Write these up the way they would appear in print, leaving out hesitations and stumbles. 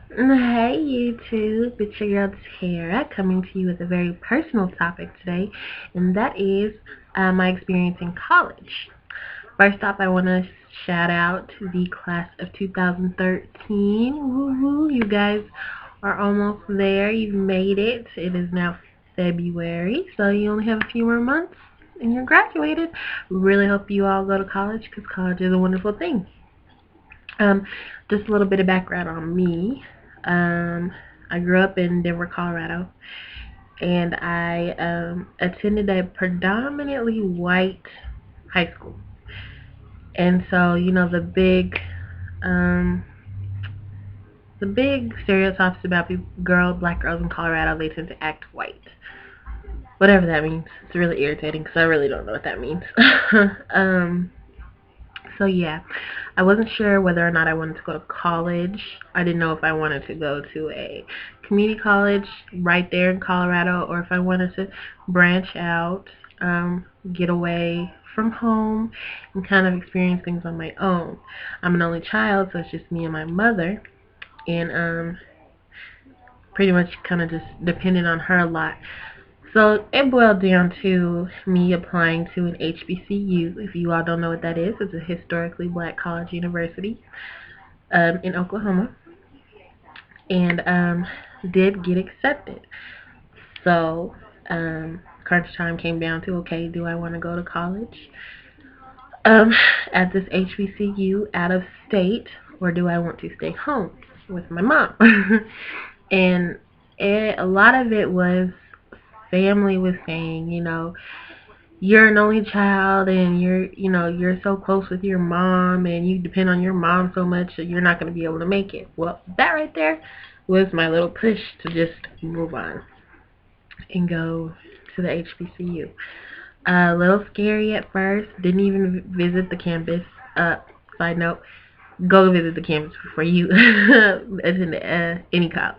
Hey YouTube, it's your girl Tara coming to you with a very personal topic today, and that is my experience in college. First off, I want to shout out to the class of 2013. Woo-hoo, you guys are almost there. You've made it. It is now February, so you only have a few more months and you're graduated. Really hope you all go to college because college is a wonderful thing. Um, just a little bit of background on me. I grew up in Denver, Colorado, and I attended a predominantly white high school. And so, um, the big stereotypes about black girls in Colorado, they tend to act white. Whatever that means. It's really irritating because I really don't know what that means. um, So yeah, I wasn't sure whether or not I wanted to go to college. I didn't know if I wanted to go to a community college right there in Colorado or if I wanted to branch out, get away from home and kind of experience things on my own. I'm an only child, so it's just me and my mother, and pretty much kind of just depended on her a lot. So it boiled down to me applying to an HBCU. If you all don't know what that is, it's a historically black college university in Oklahoma, and did get accepted. So crunch time came down to, okay, do I want to go to college um, at this HBCU out of state, or do I want to stay home with my mom? And a lot of it was family was saying, you're an only child and you're so close with your mom and you depend on your mom so much that you're not going to be able to make it. Well, that right there was my little push to just move on and go to the HBCU. A little scary at first. Didn't even visit the campus. Side note, go visit the campus before you attend any college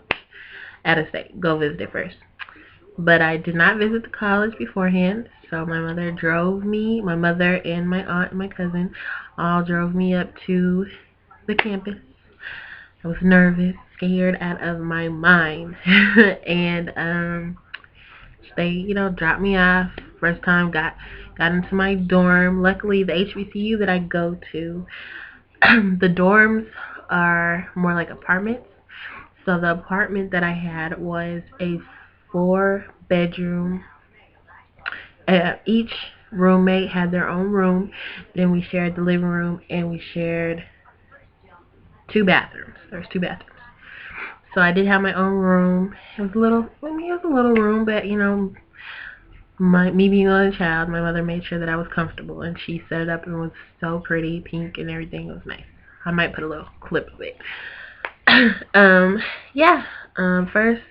out of state. Go visit it first. But I did not visit the college beforehand, so my mother drove me, my mother and my aunt and my cousin all drove me up to the campus. I was nervous, scared out of my mind. And they, dropped me off. First time got into my dorm. Luckily the HBCU that I go to, the dorms are more like apartments. So the apartment that I had was a 4 bedroom. Each roommate had their own room. Then we shared the living room and we shared 2 bathrooms. There's 2 bathrooms. So I did have my own room. It was a little, it was a little room, but me being a child, my mother made sure that I was comfortable, and she set it up and it was so pretty, pink and everything. It was nice. I might put a little clip of it. um, yeah. First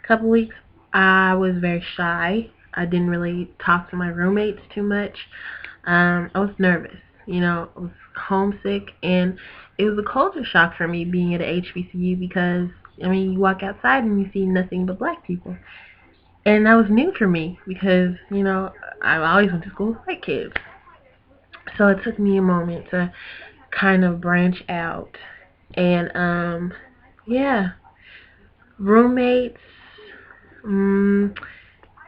couple weeks, I was very shy. I didn't really talk to my roommates too much. I was nervous. I was homesick, and it was a culture shock for me being at a HBCU because, you walk outside and you see nothing but black people. And that was new for me because, I always went to school with white kids. So it took me a moment to kind of branch out. And, yeah, roommates. Mm,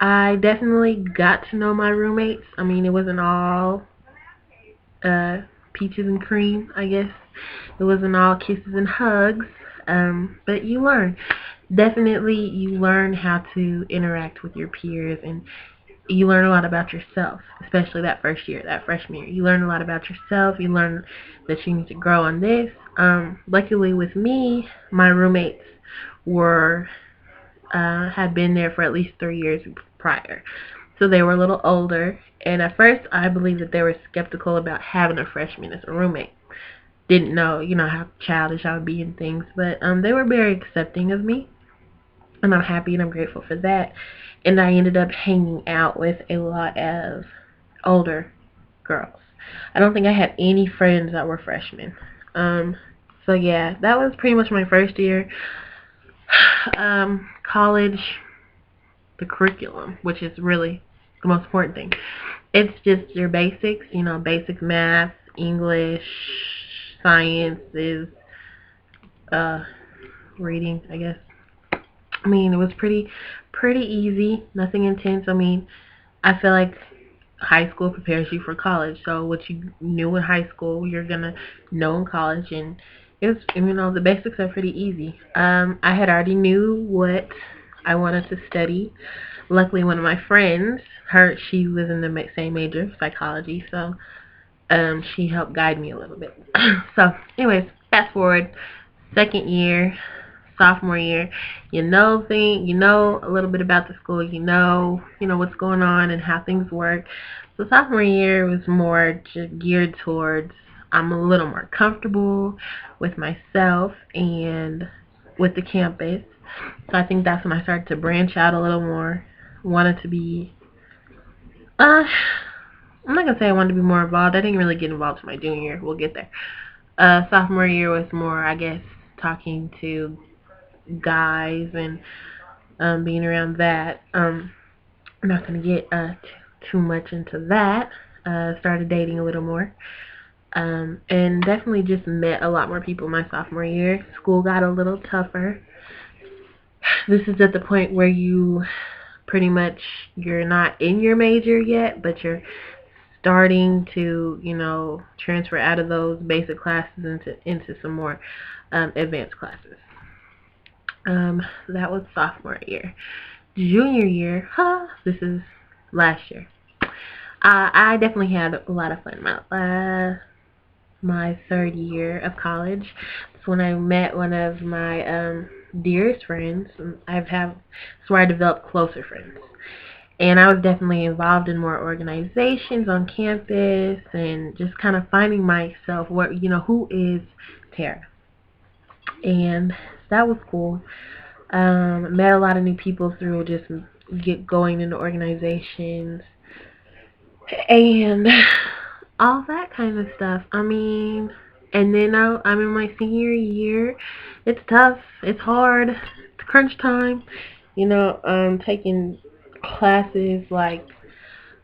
I definitely got to know my roommates. It wasn't all peaches and cream, I guess. It wasn't all kisses and hugs. But you learn. Definitely, you learn how to interact with your peers, and you learn a lot about yourself, especially that first year, that freshman year. You learn a lot about yourself. You learn that you need to grow on this. Luckily, with me, my roommates were had been there for at least 3 years prior. So they were a little older. And at first, I believe that they were skeptical about having a freshman as a roommate. Didn't know, how childish I would be and things. But they were very accepting of me. And I'm happy and I'm grateful for that. And I ended up hanging out with a lot of older girls. I don't think I had any friends that were freshmen. So yeah, that was pretty much my first year. College, the curriculum, which is really the most important thing. It's just your basics, basic math, English, sciences, uh, reading, I guess. I mean, it was pretty easy, nothing intense. I mean, I feel like high school prepares you for college. So what you knew in high school, you're gonna know in college, and the basics are pretty easy. I had already knew what I wanted to study. Luckily, one of my friends, she was in the same major, psychology, so she helped guide me a little bit. So, anyways, fast forward, second year, sophomore year, you know a little bit about the school, you know what's going on and how things work. So sophomore year was more just geared towards I'm a little more comfortable with myself and with the campus. So I think that's when I started to branch out a little more. Wanted to be uh I'm not gonna say I wanted to be more involved. I didn't really get involved in my junior year. We'll get there. Sophomore year was more, I guess, talking to guys and being around that. I'm not going to get too much into that. Started dating a little more. And definitely just met a lot more people my sophomore year. School got a little tougher. This is at the point where you're not in your major yet, but you're starting to, transfer out of those basic classes into some more advanced classes. That was sophomore year. Junior year, this is last year. I definitely had a lot of fun. My third year of college. That's when I met one of my dearest friends. That's where I developed closer friends. And I was definitely involved in more organizations on campus and just kind of finding myself, who is Tara. And that was cool. Met a lot of new people through just going into organizations and all that kind of stuff. I mean, and then I'm in my senior year. It's tough. It's hard. It's crunch time. Taking classes like,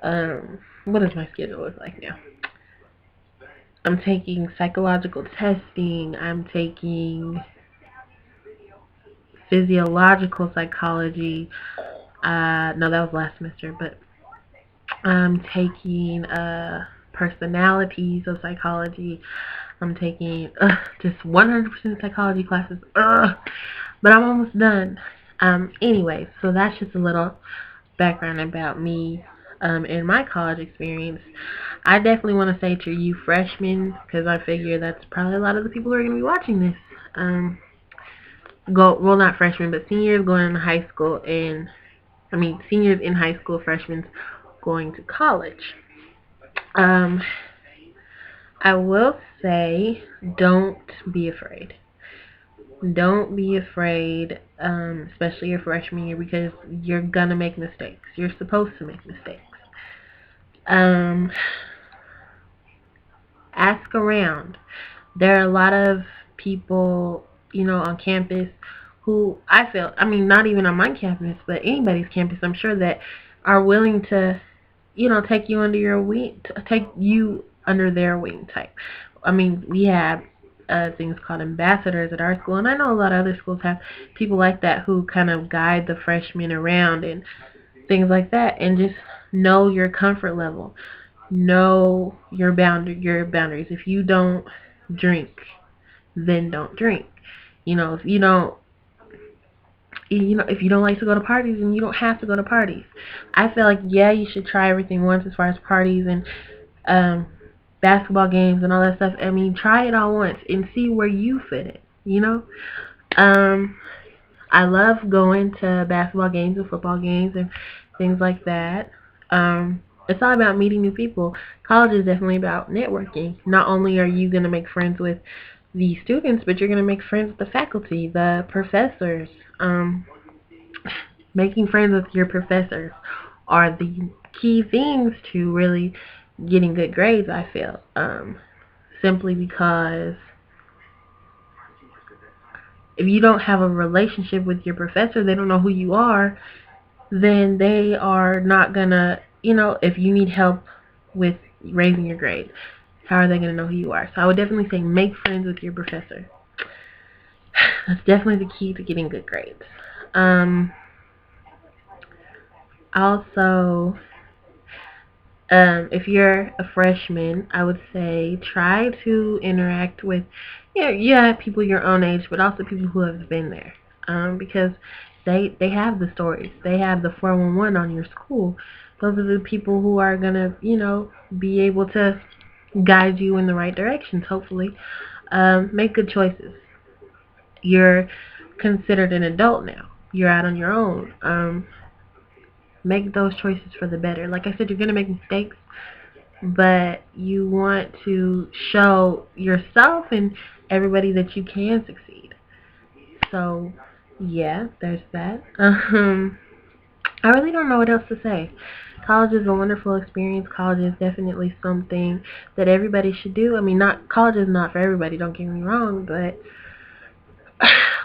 what does my schedule look like now? I'm taking psychological testing. I'm taking physiological psychology. No, that was last semester, but I'm taking personalities of psychology. I'm taking just 100% psychology classes. But I'm almost done. Anyway, so that's just a little background about me and my college experience. I definitely want to say to you freshmen, because I figure that's probably a lot of the people who are going to be watching this. Not freshmen, but seniors going into high school, and seniors in high school, freshmen going to college. I will say, don't be afraid. Don't be afraid, especially your freshman year, because you're gonna make mistakes. You're supposed to make mistakes. Um, Ask around. There are a lot of people, on campus who not even on my campus, but anybody's campus, I'm sure that are willing to, take you under your wing, take you under their wing type. We have things called ambassadors at our school, and I know a lot of other schools have people like that who kind of guide the freshmen around and things like that, and just know your comfort level, know your boundaries. If you don't drink, then don't drink. If you don't if you don't like to go to parties, then you don't have to go to parties. I feel like, yeah, you should try everything once as far as parties and basketball games and all that stuff. Try it all once and see where you fit it. I love going to basketball games and football games and things like that. It's all about meeting new people. College is definitely about networking. Not only are you going to make friends with the students, but you're going to make friends with the faculty, the professors. Making friends with your professors are the key things to really getting good grades, I feel. Simply because if you don't have a relationship with your professor, they don't know who you are, then they are not gonna, if you need help with raising your grade, how are they gonna know who you are? So I would definitely say make friends with your professor. That's definitely the key to getting good grades. Um, Also, if you're a freshman, I would say try to interact with, yeah, people your own age, but also people who have been there, because they have the stories, they have the 411 on your school. Those are the people who are gonna, be able to guide you in the right directions. Hopefully, make good choices. You're considered an adult now. You're out on your own. Make those choices for the better. Like I said, you're gonna make mistakes, but you want to show yourself and everybody that you can succeed. So, yeah, there's that. I really don't know what else to say. College is a wonderful experience. College is definitely something that everybody should do. I mean, not college is not for everybody, don't get me wrong, but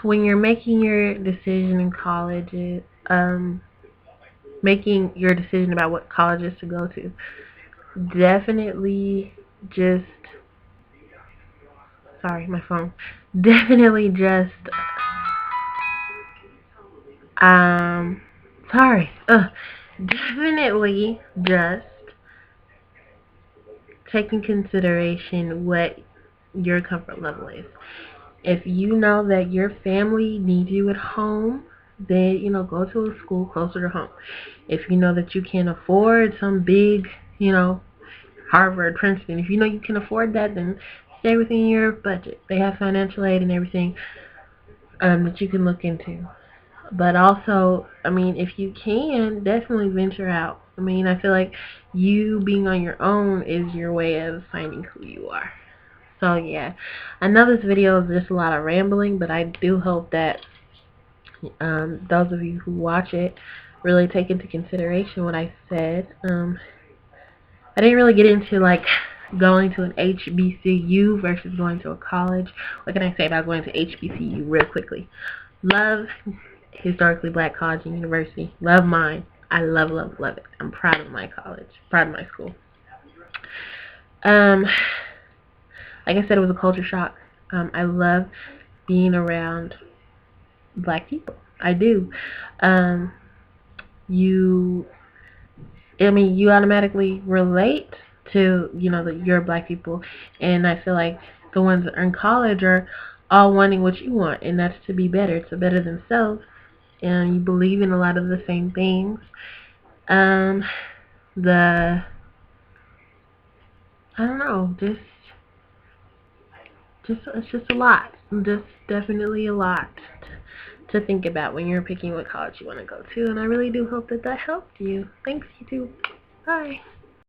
when you're making your decision in college, making your decision about what colleges to go to, definitely just sorry, my phone. Definitely just um sorry. Definitely just take in consideration what your comfort level is. If you know that your family needs you at home, then go to a school closer to home. If you know that you can afford some big, you know, Harvard, Princeton, if you know you can afford that, then stay within your budget. They have financial aid and everything that you can look into. But also, I mean, if you can, definitely venture out. I mean, I feel like you being on your own is your way of finding who you are. So yeah, I know this video is just a lot of rambling, but I do hope that those of you who watch it really take into consideration what I said. I didn't really get into like going to an HBCU versus going to a college. What can I say about going to HBCU real quickly? Love historically black college and university. Love mine. I love, love, love it. I'm proud of my college. Proud of my school. Um, like I said, it was a culture shock. I love being around black people. I do. Um, you you automatically relate to, your black people, and I feel like the ones that are in college are all wanting what you want, and that's to be better, to better themselves, and you believe in a lot of the same things. Um, the I don't know, just it's just a lot, just definitely a lot to think about when you're picking what college you want to go to, and I really do hope that helped you. Thanks, YouTube. Bye.